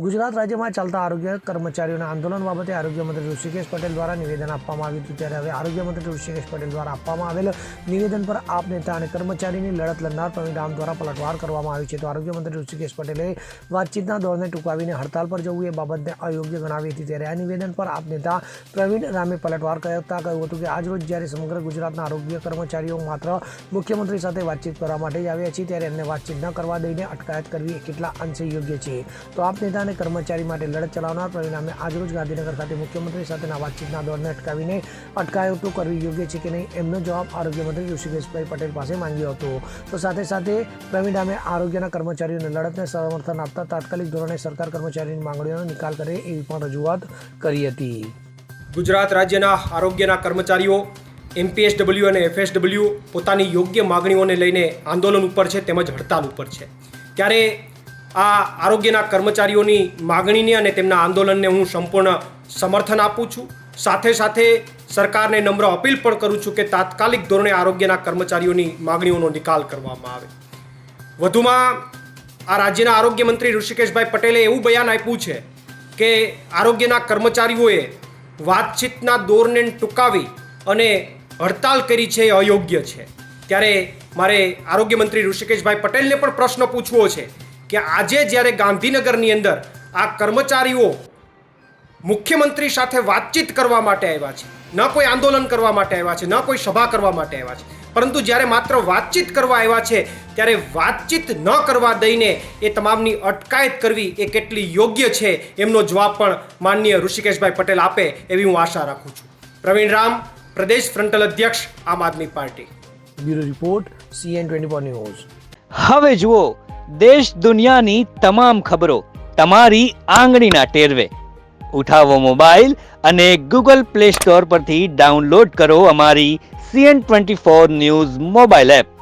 ગુજરાત રાજ્યમાં ચાલતા આરોગ્ય કર્મચારીઓના આંદોલન બાબતે આરોગ્ય મંત્રી ઋષિકેશ પટેલ દ્વારા નિવેદન આપવામાં આવ્યું હતું। ત્યારે હવે આરોગ્ય મંત્રી ઋષિકેશ પટેલ દ્વારા આપવામાં આવેલ નિવેદન પર આપ નેતા અને કર્મચારીની લડત લડનાર પ્રવીણ રામ દ્વારા પલટવાર કરવામાં આવ્યું છે। તો આરોગ્ય મંત્રી ઋષિકેશ પટેલે વાતચીતના દોરને ટૂંકાવીને હડતાલ પર જવું એ બાબતને અયોગ્ય ગણાવી હતી। ત્યારે આ નિવેદન પર આપ નેતા પ્રવીણ રામે પલટવાર કરતા કહ્યું હતું કે આજરોજ જ્યારે સમગ્ર ગુજરાતના આરોગ્ય કર્મચારીઓ માત્ર મુખ્યમંત્રી સાથે વાતચીત કરવા માટે જ આવ્યા છે, ત્યારે એમને વાતચીત ન કરવા દઈને અટકાયત કરવી એ કેટલા અંશે યોગ્ય છે। તો આપ નેતા અને કર્મચારી માટે લડત ચલાવનાર પરિણામે આજરોજ ગાંધીનગર ખાતે મુખ્યમંત્રી સાથેના વાતચીતના દોરને અટકાવીને અટકાયતો કરવી યોગ્ય છે કે નહીં, એમનો જવાબ આરોગ્ય મંત્રી ઋષિકેશભાઈ પટેલ પાસે માંગ્યો હતો। તો સાથે સાથે પ્રવીણ રામે આરોગ્યના કર્મચારીઓની લડતને સમર્થન આપતા તાત્કાલિક ધોરણે સરકાર કર્મચારીની માંગણીઓનો નિકાલ કરે એવી પણ રજૂઆત કરી હતી। ગુજરાત રાજ્યના આરોગ્યના કર્મચારીઓ MPSW અને FSW પોતાની યોગ્ય માગણીઓને લઈને આંદોલન ઉપર છે તેમજ હડતાલ ઉપર છે। ત્યારે આ આરોગ્યના કર્મચારીઓની માગણીને અને તેમના આંદોલનને હું સંપૂર્ણ સમર્થન આપું છું। સાથે સાથે સરકારને નમ્ર અપીલ પણ કરું છું કે તાત્કાલિક ધોરણે આરોગ્યના કર્મચારીઓની માગણીઓનો નિકાલ કરવામાં આવે। વધુમાં આ રાજ્યના આરોગ્ય મંત્રી ઋષિકેશભાઈ પટેલે એવું બયાન આપ્યું છે કે આરોગ્યના કર્મચારીઓએ વાતચીતના દોરને ટૂંકાવી અને હડતાલ કરી છે એ અયોગ્ય છે। ત્યારે મારે આરોગ્ય મંત્રી ઋષિકેશભાઈ પટેલને પણ પ્રશ્ન પૂછવો છે કે આજે જ્યારે ગાંધીનગરની અંદર આ કર્મચારીઓ મુખ્યમંત્રી સાથે વાતચીત કરવા માટે આવ્યા છે, ન કોઈ આંદોલન કરવા માટે આવ્યા છે, ન કોઈ સભા કરવા માટે આવ્યા છે, પરંતુ જ્યારે માત્ર વાતચીત કરવા આવ્યા છે ત્યારે વાતચીત ન કરવા દઈને એ તમામની અટકાયત કરવી એ કેટલી યોગ્ય છે એમનો જવાબ પણ માનનીય ઋષિકેશભાઈ પટેલ આપે એવી હું આશા રાખું છું। પ્રવીણ રામ, પ્રદેશ ફ્રન્ટલ અધ્યક્ષ, Aam Aadmi Party. Bureau report, CN24 news. હવે જુઓ દેશ દુનિયાની તમામ ખબરો તમારી આંગળીના ટેરવે। ઉઠાવો મોબાઈલ અને ગૂગલ પ્લે સ્ટોર પરથી ડાઉનલોડ કરો અમારી CN24 ન્યૂઝ મોબાઈલ એપ।